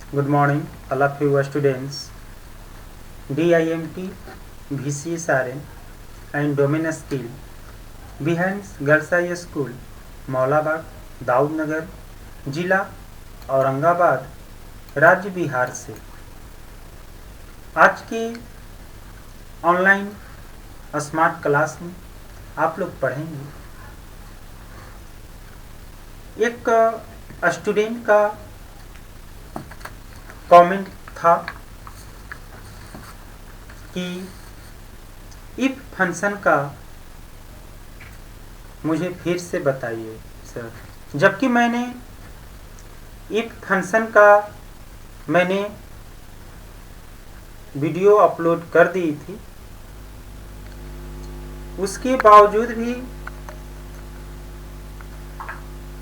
Good morning, all of you students. DIMT, VCSRN and Domain Skill behind Girls High School, Maulabagh, Daudnagar, जिला औरंगाबाद, राज्य बिहार से आज की ऑनलाइन स्मार्ट क्लास में आप लोग पढ़ेंगे। एक स्टूडेंट का कमेंट था कि इफ फंक्शन का मुझे फिर से बताइए सर, जबकि मैंने इफ फंक्शन का वीडियो अपलोड कर दी थी, उसके बावजूद भी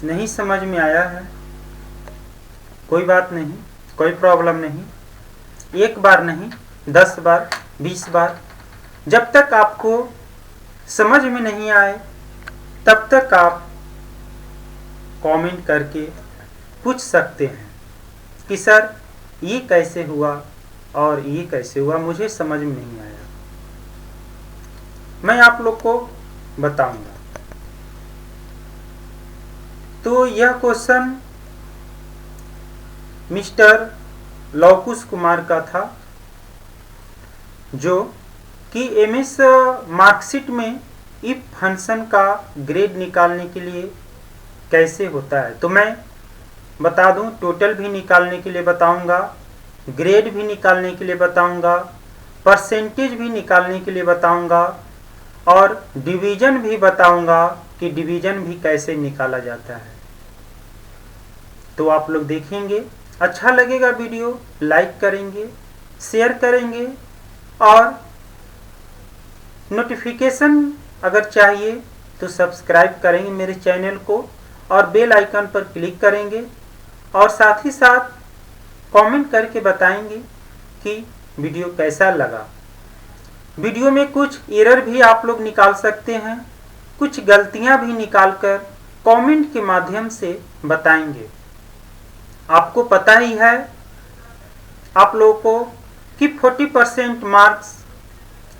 नहीं समझ में आया है। कोई बात नहीं, कोई प्रॉब्लम नहीं। एक बार नहीं, 10 बार, 20 बार, जब तक आपको समझ में नहीं आए तब तक आप कमेंट करके पूछ सकते हैं कि सर ये कैसे हुआ और ये कैसे हुआ, मुझे समझ में नहीं आया। मैं आप लोग को बताऊंगा। तो यह क्वेश्चन मिस्टर लवकुश कुमार का था, जो कि एमएस मार्कशीट में इफ फंक्शन का ग्रेड निकालने के लिए कैसे होता है। तो मैं बता दूं, टोटल भी निकालने के लिए बताऊंगा, ग्रेड भी निकालने के लिए बताऊंगा, परसेंटेज भी निकालने के लिए बताऊंगा और डिवीजन भी बताऊंगा कि डिवीजन भी कैसे निकाला जाता है। तो आप लोग देखेंगे, अच्छा लगेगा वीडियो, लाइक करेंगे, शेयर करेंगे और नोटिफिकेशन अगर चाहिए तो सब्सक्राइब करेंगे मेरे चैनल को और बेल आइकन पर क्लिक करेंगे और साथ ही साथ कमेंट करके बताएंगे कि वीडियो कैसा लगा। वीडियो में कुछ एरर भी आप लोग निकाल सकते हैं, कुछ गलतियां भी निकालकर कमेंट के माध्यम से बताएंगे। आपको पता ही है आप लोगों को कि 40% मार्क्स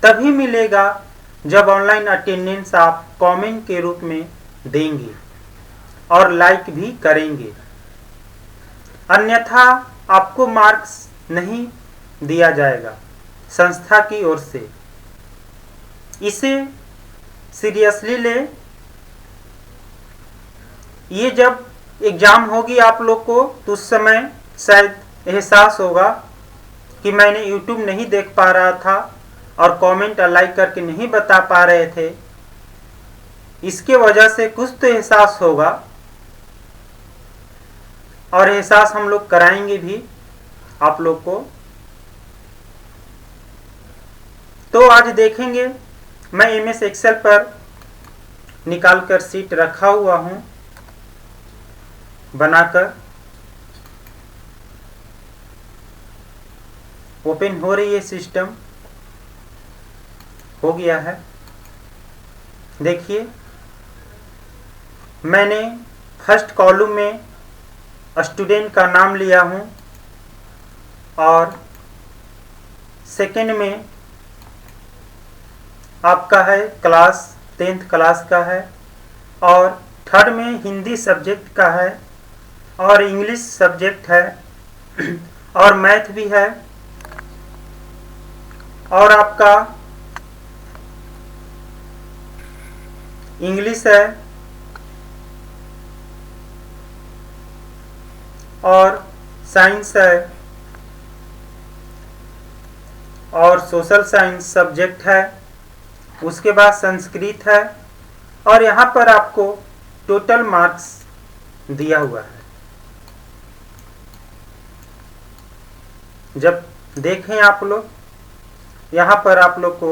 तभी मिलेगा जब ऑनलाइन अटेंडेंस आप कमेंट के रूप में देंगे और लाइक भी करेंगे, अन्यथा आपको मार्क्स नहीं दिया जाएगा संस्था की ओर से। इसे सीरियसली ले। ये जब एग्जाम होगी आप लोग को तो उस समय शायद एहसास होगा कि मैंने यूट्यूब नहीं देख पा रहा था और कमेंट और लाइक करके नहीं बता पा रहे थे, इसके वजह से कुछ तो एहसास होगा और एहसास हम लोग कराएंगे भी आप लोग को। तो आज देखेंगे, मैं एमएस एक्सेल पर निकालकर सीट रखा हुआ हूं बनाकर। ओपन हो रही है, सिस्टम हो गया है। देखिए, मैंने फर्स्ट कॉलम में स्टूडेंट का नाम लिया हूं और सेकंड में आपका है क्लास 10th क्लास का है और थर्ड में हिंदी सब्जेक्ट का है और इंग्लिश सब्जेक्ट है और मैथ भी है और आपका इंग्लिश है और साइंस है और सोशल साइंस सब्जेक्ट है। उसके बाद संस्कृत है और यहाँ पर आपको टोटल मार्क्स दिया हुआ है। जब देखें आप लोग, यहाँ पर आप लोग को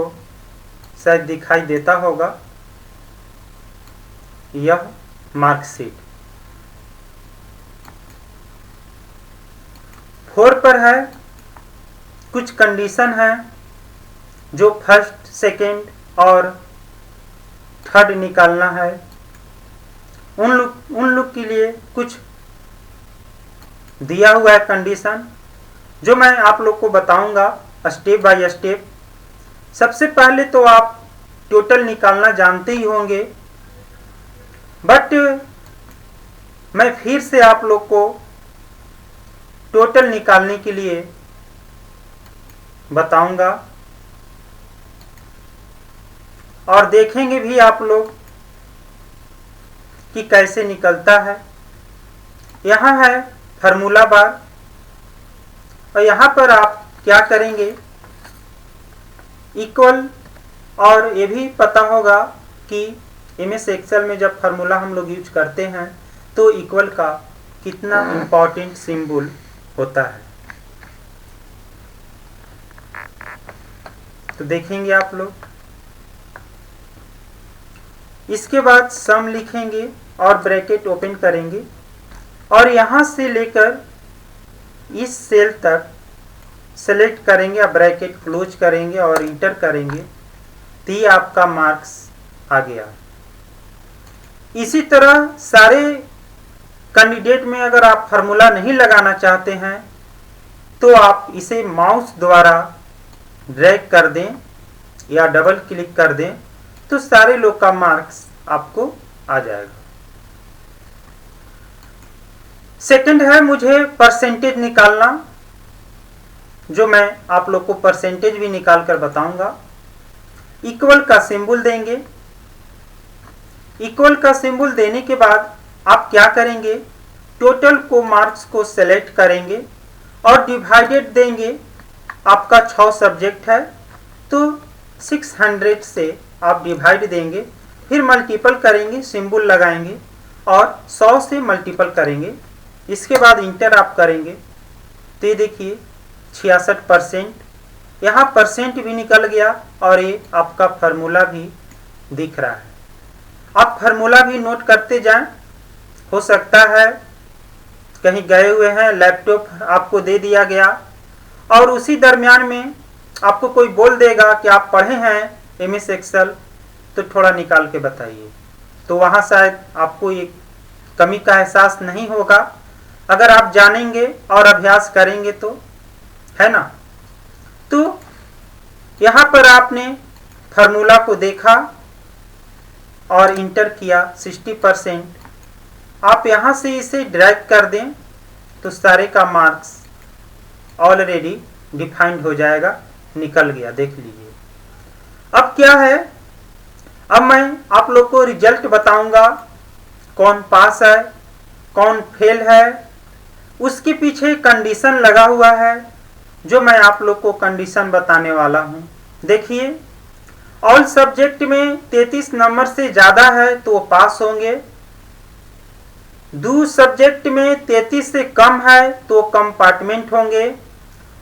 शायद दिखाई देता होगा यह मार्कशीट 4 पर है। कुछ कंडीशन है जो फर्स्ट, सेकंड और थर्ड निकालना है। उन लोग के लिए कुछ दिया हुआ है कंडीशन जो मैं आप लोग को बताऊंगा स्टेप बाय स्टेप। सबसे पहले तो आप टोटल निकालना जानते ही होंगे, बट मैं फिर से आप लोग को टोटल निकालने के लिए बताऊंगा और देखेंगे भी आप लोग कि कैसे निकलता है। यहाँ है फार्मूला बार और यहाँ पर आप क्या करेंगे, इक्वल, और ये भी पता होगा कि MS एक्सेल में जब फार्मूला हम लोग यूज करते हैं तो इक्वल का कितना इम्पोर्टेंट सिंबल होता है। तो देखेंगे आप लोग। इसके बाद सम लिखेंगे और ब्रैकेट ओपन करेंगे और यहाँ से लेकर इस सेल तक सेलेक्ट करेंगे और ब्रैकेट क्लोज करेंगे और इंटर करेंगे, तो ये आपका मार्क्स आ गया। इसी तरह सारे कैंडिडेट में अगर आप फार्मूला नहीं लगाना चाहते हैं तो आप इसे माउस द्वारा ड्रैग कर दें या डबल क्लिक कर दें तो सारे लोग का मार्क्स आपको आ जाएगा। सेकंड है मुझे परसेंटेज निकालना, जो मैं आप लोग को परसेंटेज भी निकाल कर बताऊंगा। इक्वल का सिंबल देंगे। इक्वल का सिंबल देने के बाद आप क्या करेंगे, टोटल को मार्क्स को सेलेक्ट करेंगे और डिवाइडेड देंगे। आपका 6 सब्जेक्ट है तो 600 से आप डिवाइड देंगे, फिर मल्टीपल करेंगे, सिंबल लगाएंगे और 100 से मल्टीपल करेंगे। इसके बाद इंटर आप करेंगे तो ये देखिए 66%। यहाँ परसेंट भी निकल गया और ये आपका फार्मूला भी दिख रहा है। आप फार्मूला भी नोट करते जाएं। हो सकता है कहीं गए हुए हैं, लैपटॉप आपको दे दिया गया और उसी दरमियान में आपको कोई बोल देगा कि आप पढ़े हैं MS एक्सेल, तो थोड़ा निकाल के बताइए, तो वहाँ शायद आपको ये कमी का एहसास नहीं होगा। अगर आप जानेंगे और अभ्यास करेंगे तो, है ना। तो यहाँ पर आपने फार्मूला को देखा और इंटर किया 60%। आप यहाँ से इसे ड्रैग कर दें तो सारे का मार्क्स ऑलरेडी डिफाइंड हो जाएगा, निकल गया, देख लीजिए। अब क्या है, अब मैं आप लोग को रिजल्ट बताऊंगा, कौन पास है कौन फेल है। उसके पीछे कंडीशन लगा हुआ है, जो मैं आप लोग को कंडीशन बताने वाला हूं। देखिए, ऑल सब्जेक्ट में 33 नंबर से ज़्यादा है तो पास होंगे। 2 सब्जेक्ट में 33 से कम है तो कंपार्टमेंट होंगे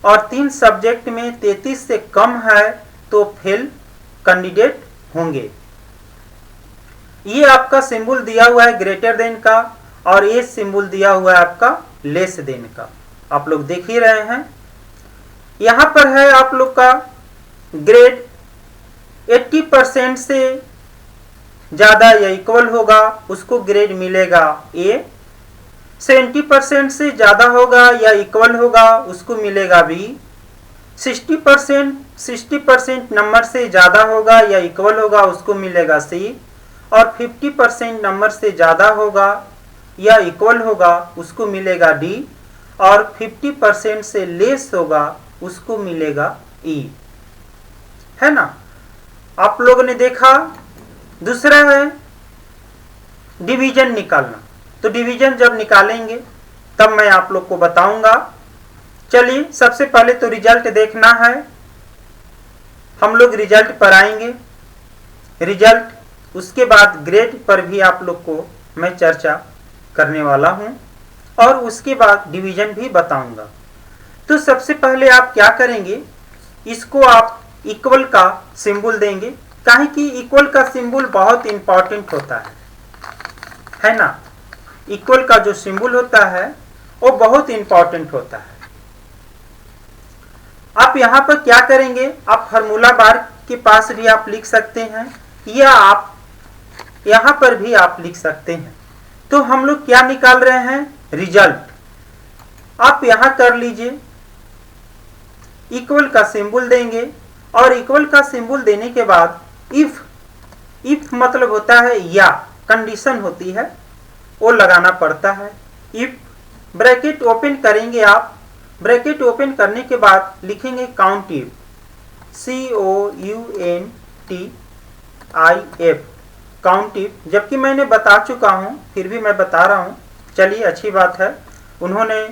और 3 सब्जेक्ट में 33 से कम है तो फेल कैंडिडेट होंगे। ये आपका सिंबल दिया हुआ है ग्रेटर देन का और ये सिंबल दिया हुआ है आपका लेस देन का। आप लोग देख ही रहे हैं। यहाँ पर है आप लोग का ग्रेड 80% से ज़्यादा या इक्वल होगा उसको ग्रेड मिलेगा A। 70% से ज़्यादा होगा या इक्वल होगा उसको मिलेगा B। 60% नंबर से ज़्यादा होगा या इक्वल होगा उसको मिलेगा C। और 50% नंबर से ज़्यादा होगा या इक्वल होगा उसको मिलेगा D। और 50% से लेस होगा उसको मिलेगा E, है ना। आप लोगों ने देखा। दूसरा है डिवीजन निकालना। तो डिवीजन जब निकालेंगे तब मैं आप लोग को बताऊंगा। चलिए, सबसे पहले तो रिजल्ट देखना है। हम लोग रिजल्ट पर आएंगे। रिजल्ट, उसके बाद ग्रेड पर भी आप लोग को मैं चर्चा करने वाला हूं और उसके बाद डिवीजन भी बताऊंगा। तो सबसे पहले आप क्या करेंगे, इसको आप इक्वल का सिंबल देंगे, काहे कि इक्वल का सिंबल बहुत इंपॉर्टेंट होता है ना। इक्वल का जो सिंबल होता है वो बहुत इंपॉर्टेंट होता है। आप यहाँ पर क्या करेंगे, आप फार्मूला बार के पास भी आप लिख सकते हैं या आप यहाँ पर भी आप लिख सकते हैं। तो हम लोग क्या निकाल रहे हैं, रिजल्ट। आप यहाँ कर लीजिए इक्वल का सिंबल देंगे और इक्वल का सिंबल देने के बाद इफ मतलब होता है या, कंडीशन होती है, वो लगाना पड़ता है। इफ ब्रैकेट ओपन करेंगे आप, ब्रैकेट ओपन करने के बाद लिखेंगे count if, COUNTIF, count if. जबकि मैंने बता चुका हूं फिर भी मैं बता रहा हूं, चलिए अच्छी बात है। उन्होंने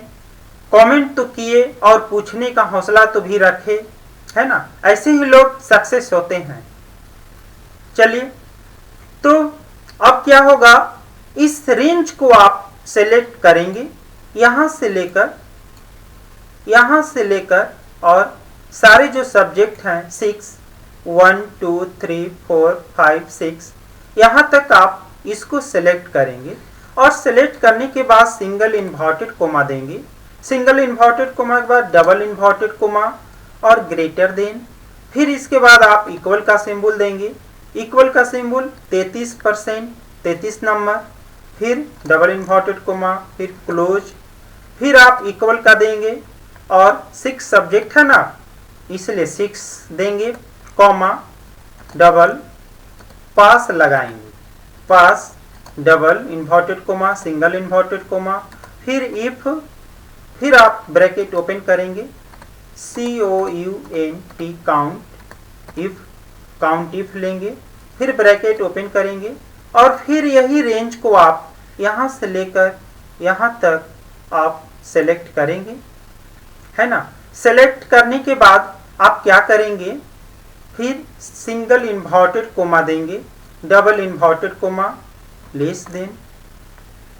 कमेंट तो किए और पूछने का हौसला तो भी रखे, है ना, ऐसे ही लोग सक्सेस होते हैं। चलिए, तो अब क्या होगा, इस रेंज को आप सेलेक्ट करेंगे यहां से लेकर और सारे जो सब्जेक्ट हैं 6, 1 2 3 4 5 6 यहां तक आप इसको सेलेक्ट करेंगे और सेलेक्ट करने के बाद सिंगल इन्वर्टेड कोमा देंगे। सिंगल इन्वर्टेड कोमा के बाद डबल इन्वर्टेड कोमा और ग्रेटर देन, फिर इसके बाद आप इक्वल का सिंबल देंगे। इक्वल का सिंबल 33%, 33 नंबर, फिर डबल इन्वर्टेड कोमा, फिर क्लोज, फिर आप इक्वल का देंगे और 6 सब्जेक्ट है ना, इसलिए 6 देंगे, कॉमा डबल पास लगाएंगे, पास double inverted comma, single inverted comma, फिर इफ, फिर आप ब्रैकेट ओपन करेंगे, COUNT count if, count if लेंगे, फिर ब्रैकेट ओपन करेंगे और फिर यही रेंज को आप यहां से लेकर यहां तक आप सेलेक्ट करेंगे, है ना। सेलेक्ट करने के बाद आप क्या करेंगे, फिर सिंगल इन्वर्टेड कोमा देंगे, double inverted coma, less than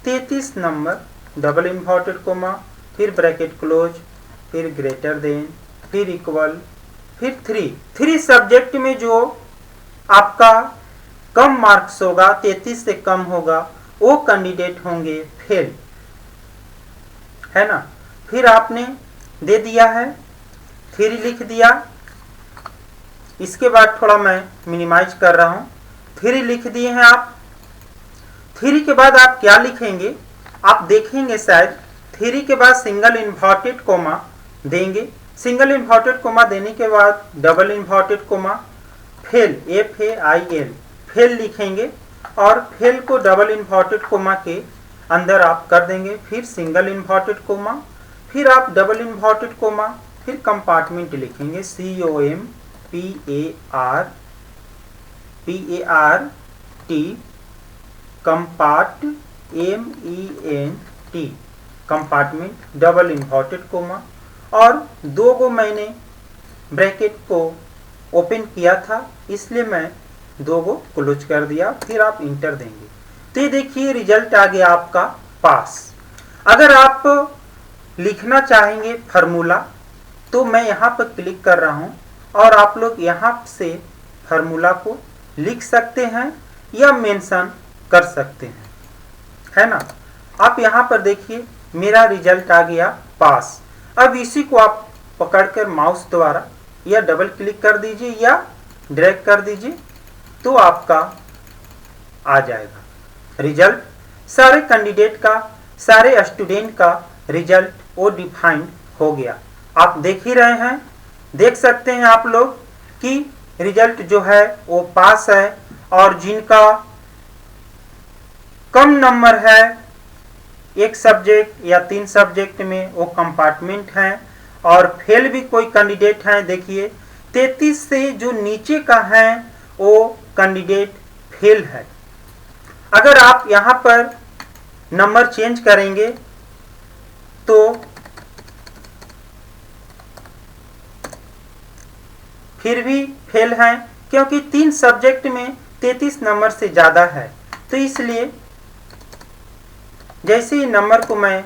33 number, double inverted comma, फिर ब्रैकेट क्लोज, फिर ग्रेटर देन, फिर इक्वल, फिर 3 सब्जेक्ट में जो आपका कम मार्क्स होगा, 33 से कम होगा, वो कैंडिडेट होंगे फेल, है ना। फिर आपने दे दिया है, फिर लिख दिया, इसके बाद थोड़ा मैं मिनिमाइज कर रहा हूं, फिर लिख दिए हैं आप। 3 के बाद आप क्या लिखेंगे, आप देखेंगे शायद 3 के बाद सिंगल इन्वर्टेड कोमा देंगे। सिंगल इन्वर्टेड कोमा देने के बाद double inverted coma, fail, FAIL, fail लिखेंगे और फेल को डबल इन्वर्टेड कोमा के अंदर आप कर देंगे, फिर सिंगल इन्वर्टेड कोमा, फिर आप डबल इन्वर्टेड कोमा, फिर कंपार्टमेंट लिखेंगे, COMPART, compartment, compartment, double inverted coma, और 2 को मैंने ब्रैकेट को ओपन किया था इसलिए मैं 2 को क्लोज कर दिया, फिर आप इंटर देंगे। तो ये देखिए रिजल्ट आ गया आपका पास। अगर आप लिखना चाहेंगे फार्मूला तो मैं यहाँ पर क्लिक कर रहा हूँ और आप लोग यहाँ से फार्मूला को लिख सकते हैं या मेंशन कर सकते हैं, है ना। आप यहाँ पर देखिए मेरा रिजल्ट आ गया पास। अब इसी को आप पकड़कर माउस द्वारा या डबल क्लिक कर दीजिए या ड्रैग कर दीजिए तो आपका आ जाएगा रिजल्ट। सारे कैंडिडेट का, सारे स्टूडेंट का रिजल्ट वो डिफाइंड हो गया। आप देख ही रहे हैं, देख सकते हैं आप लोग कि रिजल्ट जो है वो पास है, और जिनका कम नंबर है 1 सब्जेक्ट या 3 सब्जेक्ट में वो कंपार्टमेंट हैं, और फेल भी कोई कैंडिडेट हैं। देखिए 33 से जो नीचे का है वो कैंडिडेट फेल है। अगर आप यहाँ पर नंबर चेंज करेंगे तो फिर भी फेल हैं, क्योंकि 3 सब्जेक्ट में 33 नंबर से ज़्यादा है। तो इसलिए जैसे ही नंबर को मैं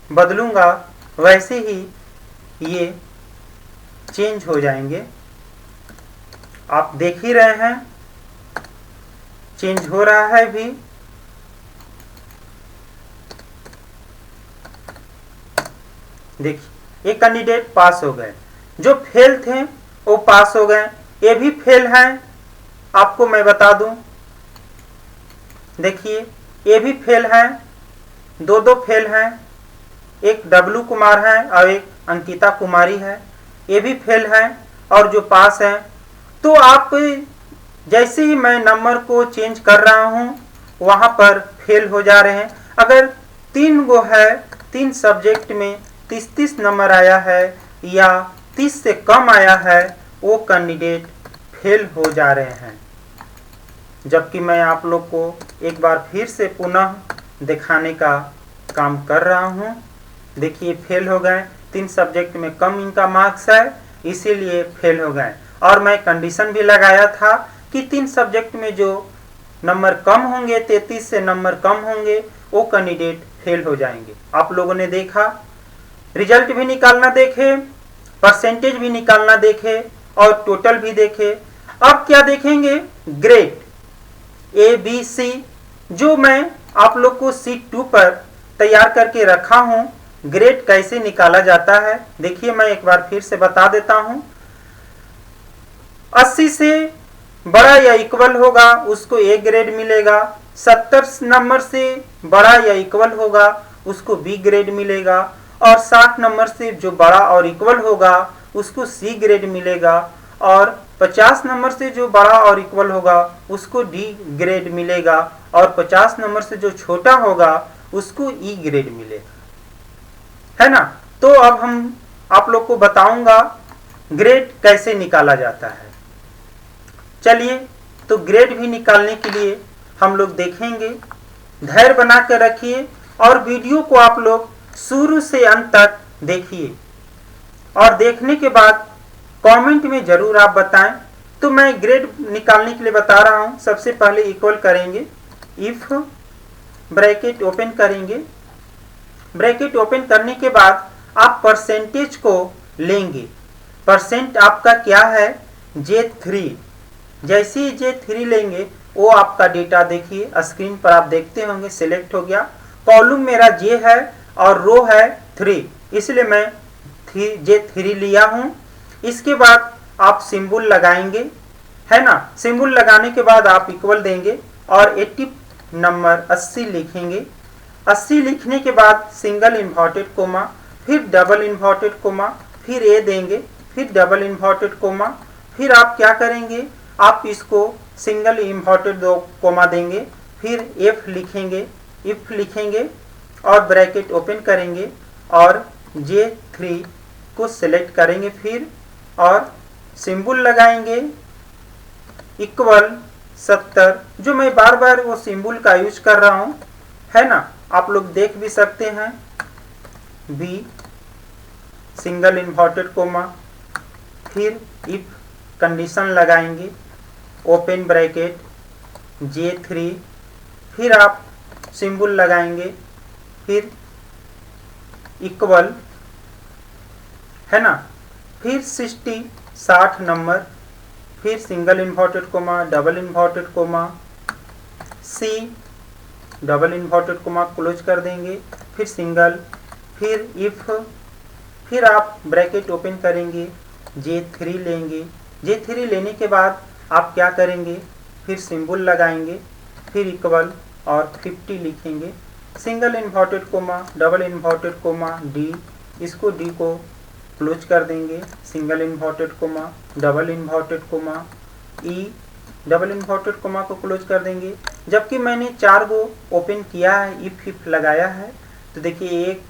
बदलूंगा वैसे ही ये चेंज हो जाएंगे। आप देख ही रहे हैं चेंज हो रहा है भी। देखिए ये कैंडिडेट पास हो गए, जो फेल थे वो पास हो गए, ये भी फेल हैं। आपको मैं बता दूं, देखिए ये भी फेल हैं, 2 फेल हैं, एक डब्लू कुमार है और एक अंकिता कुमारी है। ये भी फेल है, और जो पास है। तो आप जैसे ही मैं नंबर को चेंज कर रहा हूँ वहाँ पर फेल हो जा रहे हैं। अगर 3 गो है, 3 सब्जेक्ट में 30-30 नंबर आया है या 30 से कम आया है, वो कैंडिडेट फेल हो जा रहे हैं। जबकि मैं आप लोग को एक बार फिर से पुनः दिखाने का काम कर रहा हूँ। देखिए फेल हो गए, 3 सब्जेक्ट में कम इनका मार्क्स है, इसीलिए फेल हो गए। और मैं कंडीशन भी लगाया था कि 3 सब्जेक्ट में जो नंबर कम होंगे, 33 से नंबर कम होंगे, वो कैंडिडेट फेल हो जाएंगे। आप लोगों ने देखा, रिजल्ट भी निकालना देखे, परसेंटेज भी निकालना देखे और टोटल भी देखे। अब क्या देखेंगे, ग्रेड ABC, जो मैं आप लोग को शीट 2 पर तैयार करके रखा हूं। ग्रेड कैसे निकाला जाता है देखिए, मैं एक बार फिर से बता देता हूं। 80 से बड़ा या इक्वल होगा उसको A ग्रेड मिलेगा। 70 नंबर से बड़ा या इक्वल होगा उसको B ग्रेड मिलेगा। और 60 नंबर से जो बड़ा और इक्वल होगा उसको C ग्रेड मिलेगा। और 50 नंबर से जो बड़ा और इक्वल होगा उसको D ग्रेड मिलेगा। और 50 नंबर से जो छोटा होगा उसको E ग्रेड मिलेगा, है ना। तो अब हम आप लोग को बताऊंगा ग्रेड कैसे निकाला जाता है। चलिए, तो ग्रेड भी निकालने के लिए हम लोग देखेंगे। धैर्य बना कर रखिए और वीडियो को आप लोग शुरू से अंत तक देखिए, और देखने के बाद कमेंट में जरूर आप बताएं। तो मैं ग्रेड निकालने के लिए बता रहा हूं। सबसे पहले इक्वल करेंगे, इफ ब्रैकेट ओपन करेंगे। ब्रैकेट ओपन करने के बाद आप परसेंटेज को लेंगे। परसेंट आपका क्या है, J3। जैसे ही J3 लेंगे वो आपका डेटा देखिए स्क्रीन पर आप देखते होंगे सिलेक्ट हो गया। कॉलम मेरा J है और रो है 3, इसलिए मैं J3 लिया हूँ। इसके बाद आप सिंबल लगाएंगे, है ना। सिंबल लगाने के बाद आप इक्वल देंगे और 80 नंबर 80 लिखेंगे। 80 लिखने के बाद सिंगल इन्वर्टेड कोमा, फिर डबल इन्वर्टेड कोमा, फिर A देंगे, फिर डबल इन्वर्टेड कोमा। फिर आप क्या करेंगे, आप इसको सिंगल इन्वर्टेड 2 कोमा देंगे, फिर F लिखेंगे, इफ लिखेंगे और ब्रैकेट ओपन करेंगे और J3 को सिलेक्ट करेंगे फिर, और सिंबल लगाएंगे इक्वल 70, जो मैं बार बार वो सिंबल का यूज कर रहा हूँ, है ना। आप लोग देख भी सकते हैं। B सिंगल इन्वर्टेड कोमा, फिर इफ कंडीशन लगाएंगे, ओपन ब्रैकेट J3, फिर आप सिंबल लगाएंगे, फिर इक्वल, है ना। फिर 60 नंबर, फिर single inverted coma, double inverted coma, C double inverted coma close कर देंगे, फिर सिंगल, फिर इफ, फिर आप ब्रैकेट ओपन करेंगे, J3 लेंगे। J3 लेने के बाद आप क्या करेंगे, फिर सिंबल लगाएंगे, फिर इक्वल और 50 लिखेंगे। Single inverted coma, double inverted coma D, इसको D को क्लोज कर देंगे, single inverted coma, double inverted coma E, double inverted coma को क्लोज कर देंगे। जबकि मैंने 4 गो ओपन किया है, इफ लगाया है, तो देखिए 1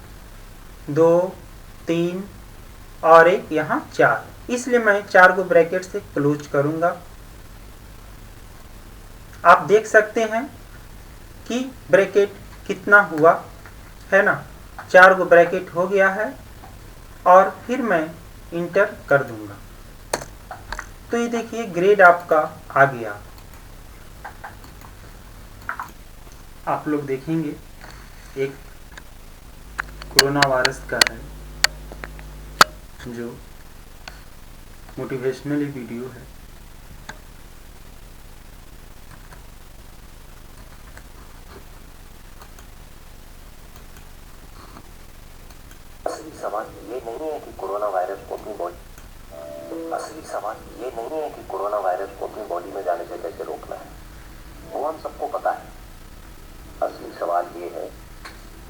2 3 और एक यहाँ 4, इसलिए मैं 4 गो ब्रैकेट से क्लोज करूंगा। आप देख सकते हैं कि ब्रैकेट कितना हुआ, है ना। 4 गो ब्रैकेट हो गया है और फिर मैं इंटर कर दूंगा। तो ये देखिए ग्रेड आपका आ गया। आप लोग देखेंगे एक कोरोना वायरस का है जो मोटिवेशनल वीडियो है। असली सवाल ये नहीं है कि कोरोना वायरस को अपनी बॉडी असली सवाल ये नहीं है कि कोरोना वायरस को अपनी बॉडी में जाने से कैसे रोकना है, वो हम सबको पता है। असली सवाल ये है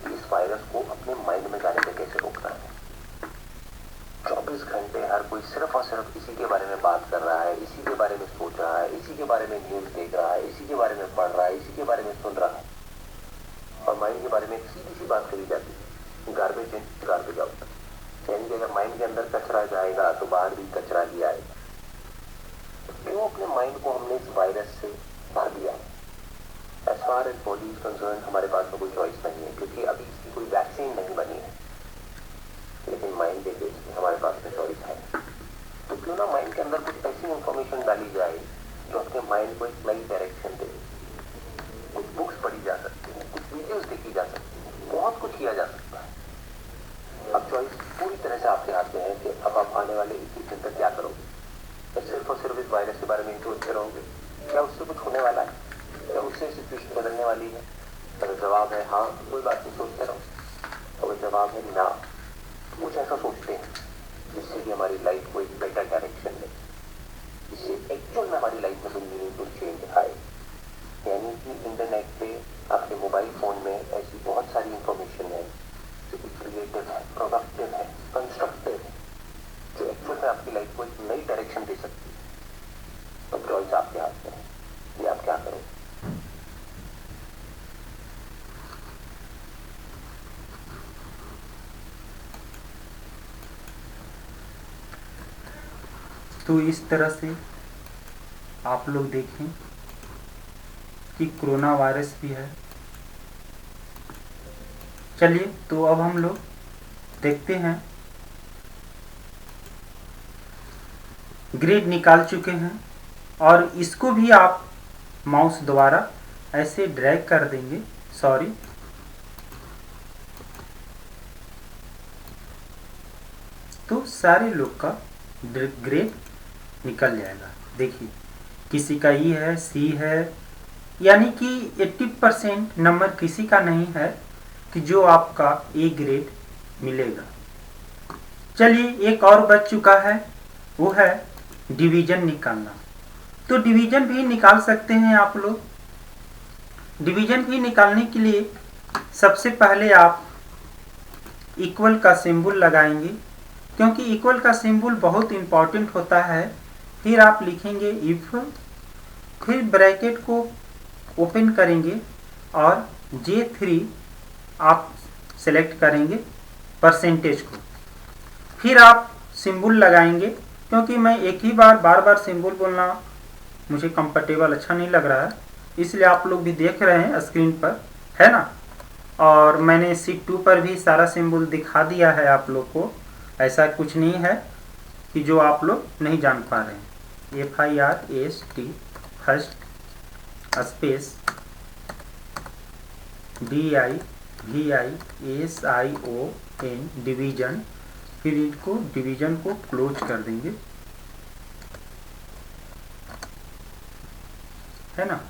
कि इस वायरस को अपने माइंड में जाने से कैसे रोकना है। 24 24 घंटे हर कोई सिर्फ और सिर्फ इसी के बारे में बात कर रहा है, इसी के बारे में सोच रहा है, इसी के बारे में न्यूज देख रहा है, इसी के बारे में पढ़ रहा है, इसी के बारे में सुन रहा है। और माइंड के बारे में सीधी सी बात करी जाती है, गार्बेज इन गार्बेज आउट। यानी कि अगर माइंड के अंदर कचरा जाएगा तो बाहर भी कचरा ही आएगा। क्यों अपने माइंड को हमने इस वायरस से भर दिया? As far as body is concern हमारे पास तो कोई चॉइस नहीं है, क्योंकि अभी इसकी कोई वैक्सीन नहीं बनी है। लेकिन माइंड के केस में हमारे पास में चॉइस है। तो क्यों ना माइंड के अंदर कुछ ऐसी इंफॉर्मेशन डाली जाए जो अपने माइंड को एक नई डायरेक्शन दे। कुछ बुक्स पढ़ी जा सकती हैं, कुछ वीडियोस देखी जा सकती हैं, बहुत कुछ किया जा सकता है। अब चॉइस पूरी तरह से आपके हाथ में है कि अब आप आने वाले 21 दिन तक क्या करोगे। क्या सिर्फ और सिर्फ इस वायरस के बारे में सोचते रहोगे? क्या उससे कुछ होने वाला है? क्या उससे सिचुएशन बदलने वाली है? अगर जवाब है हाँ, कोई बात नहीं, सोचते रहो। अगर जवाब है ना, कुछ ऐसा सोचते हैं जिससे कि हमारी लाइफ को एक बेटर डायरेक्शन दे, जिससे एक्चुअल में हमारी लाइफ में कोई मीनिंगफुल चेंज आए। यानी कि इंटरनेट पे आपके मोबाइल फोन में ऐसी बहुत सारी इंफॉर्मेशन है जो कि क्रिएटिव है, प्रोडक्टिव है, कंस्ट्रक्टिव है, जो एक्चुअल में आपकी लाइफ को एक नई डायरेक्शन दे सकती है। तो चॉइस आपके हाथ में है कि आप क्या करोगे। तो इस तरह से आप लोग देखें कि कोरोना वायरस भी है। चलिए तो अब हम लोग देखते हैं, ग्रिड निकाल चुके हैं और इसको भी आप माउस द्वारा ऐसे ड्रैग कर देंगे, तो सारे लोग का ग्रेड निकल जाएगा। देखिए किसी का ई है, सी है, यानी कि 80% नंबर किसी का नहीं है कि जो आपका ए ग्रेड मिलेगा। चलिए एक और बच चुका है, वो है डिवीजन निकालना। तो डिवीजन भी निकाल सकते हैं आप लोग। डिवीजन भी निकालने के लिए सबसे पहले आप इक्वल का सिंबल लगाएंगे, क्योंकि इक्वल का सिंबल बहुत इंपॉर्टेंट होता है। फिर आप लिखेंगे इफ, फिर ब्रैकेट को ओपन करेंगे और J3 आप सेलेक्ट करेंगे परसेंटेज को। फिर आप सिंबल लगाएंगे, क्योंकि मैं एक ही बार बार सिंबल बोलना मुझे कंफर्टेबल अच्छा नहीं लग रहा है, इसलिए आप लोग भी देख रहे हैं स्क्रीन पर, है ना। और मैंने शीट 2 पर भी सारा सिंबल दिखा दिया है आप लोग को। ऐसा कुछ नहीं है कि जो आप लोग नहीं जान पा रहे हैं। FIRST first space DIVISION division. फिर इनको डिवीजन को क्लोज कर देंगे, है ना।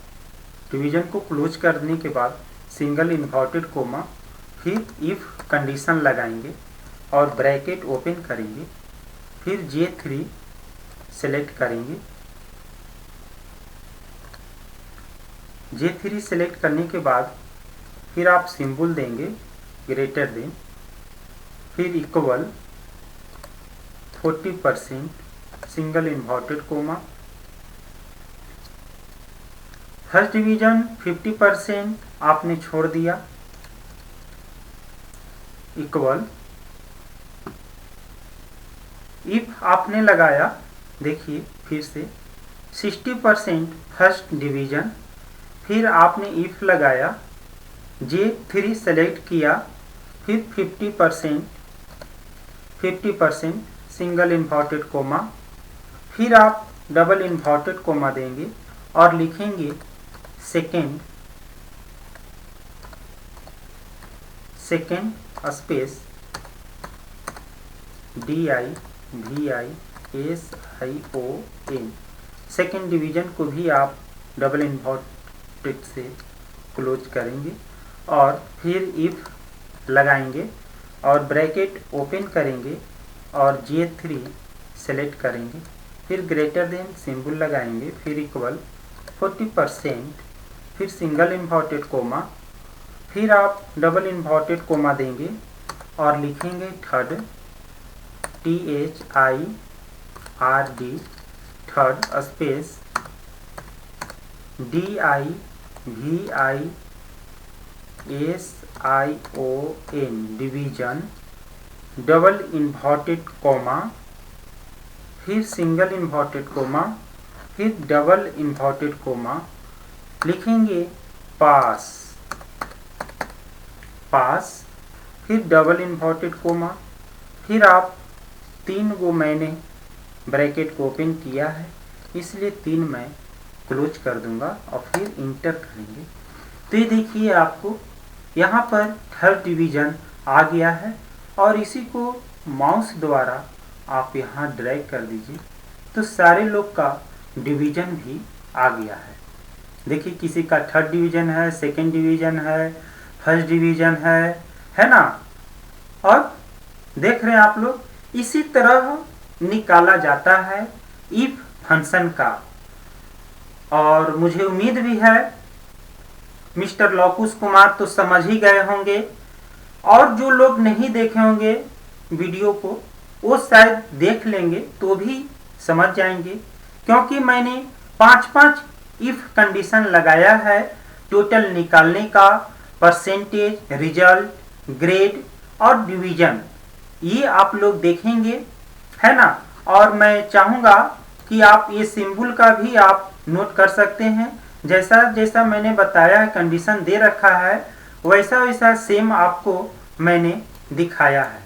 डिवीजन को क्लोज करने के बाद सिंगल इन्वर्टेड कोमा, फिर इफ कंडीशन लगाएंगे और ब्रैकेट ओपन करेंगे। फिर J3 सेलेक्ट करेंगे। J3 सेलेक्ट करने के बाद फिर आप सिंबल देंगे ग्रेटर देन, फिर equal 40% single inverted coma. First division 50% आपने छोड़ दिया, इक्वल इफ आपने लगाया, देखिए फिर से 60% फर्स्ट डिवीजन। फिर आपने इफ लगाया, J3 सेलेक्ट किया, फिर 50% सिंगल इन्वर्टेड कोमा। फिर आप डबल इन्वर्टेड कोमा देंगे और लिखेंगे second space DIVISION। Second division को भी आप डबल इन्वर्टेड से क्लोज करेंगे और फिर इफ लगाएंगे और ब्रैकेट ओपन करेंगे और J3 सेलेक्ट करेंगे। फिर ग्रेटर देन सिंबल लगाएंगे, फिर इक्वल 40%, फिर सिंगल इन्वर्टेड कोमा। फिर आप डबल इन्वर्टेड कोमा देंगे और लिखेंगे third THIRD third space DIVISION division double inverted comma, फिर सिंगल इन्वर्टेड कोमा, फिर डबल इन्वर्टेड कोमा, लिखेंगे पास, पास, फिर डबल इन्वर्टेड कोमा, फिर आप 3 गो मैंने ब्रैकेट को ओपन किया है, इसलिए 3 मैं क्लोज कर दूंगा और फिर इंटर करेंगे। तो ये देखिए आपको यहाँ पर थर्ड डिवीजन आ गया है और इसी को माउस द्वारा आप यहाँ ड्रैग कर दीजिए तो सारे लोग का डिवीजन भी आ गया है। देखिए किसी का थर्ड डिवीजन है, सेकंड डिवीजन है, फर्स्ट डिवीजन है ना। और देख रहे हैं आप लोग, इसी तरह निकाला जाता है इफ फंक्शन का। और मुझे उम्मीद भी है मिस्टर लौकुश कुमार तो समझ ही गए होंगे, और जो लोग नहीं देखे होंगे वीडियो को वो शायद देख लेंगे तो भी समझ जाएंगे, क्योंकि मैंने 5-5 इफ कंडीशन लगाया है टोटल निकालने का, परसेंटेज, रिजल्ट, ग्रेड और डिवीजन। ये आप लोग देखेंगे, है ना। और मैं चाहूँगा कि आप ये सिंबल का भी आप नोट कर सकते हैं। जैसा जैसा मैंने बताया कंडीशन दे रखा है वैसा वैसा सेम आपको मैंने दिखाया है,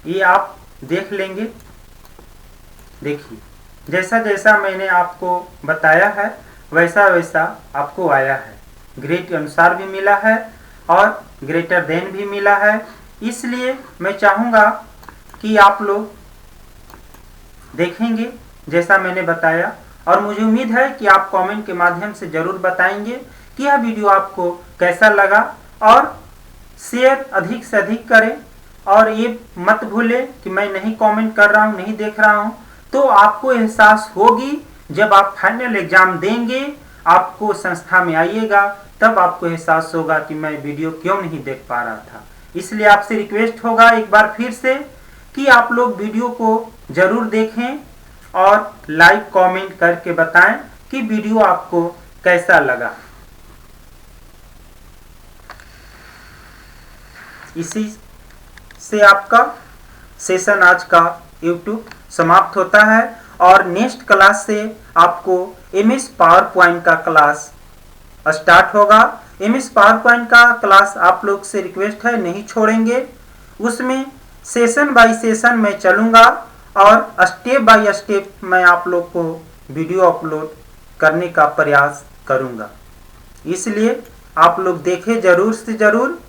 ये आप देख लेंगे। देखिए जैसा जैसा मैंने आपको बताया है वैसा वैसा आपको आया है। ग्रेड के अनुसार भी मिला है और ग्रेटर देन भी मिला है। इसलिए मैं चाहूँगा कि आप लोग देखेंगे जैसा मैंने बताया, और मुझे उम्मीद है कि आप कमेंट के माध्यम से ज़रूर बताएंगे कि यह वीडियो आपको कैसा लगा, और शेयर अधिक से अधिक करें। और ये मत भूलें कि मैं नहीं कमेंट कर रहा हूँ, नहीं देख रहा हूँ, तो आपको एहसास होगी जब आप फाइनल एग्जाम देंगे, आपको संस्था में आइएगा, तब आपको एहसास होगा कि मैं वीडियो क्यों नहीं देख पा रहा था। इसलिए आपसे रिक्वेस्ट होगा एक बार फिर से कि आप लोग वीडियो को जरूर देखें और लाइक कमेंट करके बताएं कि वीडियो आपको कैसा लगा। इसी से आपका सेशन आज का YouTube समाप्त होता है, और नेक्स्ट क्लास से आपको MS पावर पॉइंट का क्लास स्टार्ट होगा। MS पावर पॉइंट का क्लास आप लोग से रिक्वेस्ट है नहीं छोड़ेंगे, उसमें सेशन बाय सेशन मैं चलूँगा और स्टेप बाय स्टेप मैं आप लोग को वीडियो अपलोड करने का प्रयास करूँगा। इसलिए आप लोग देखें ज़रूर से ज़रूर।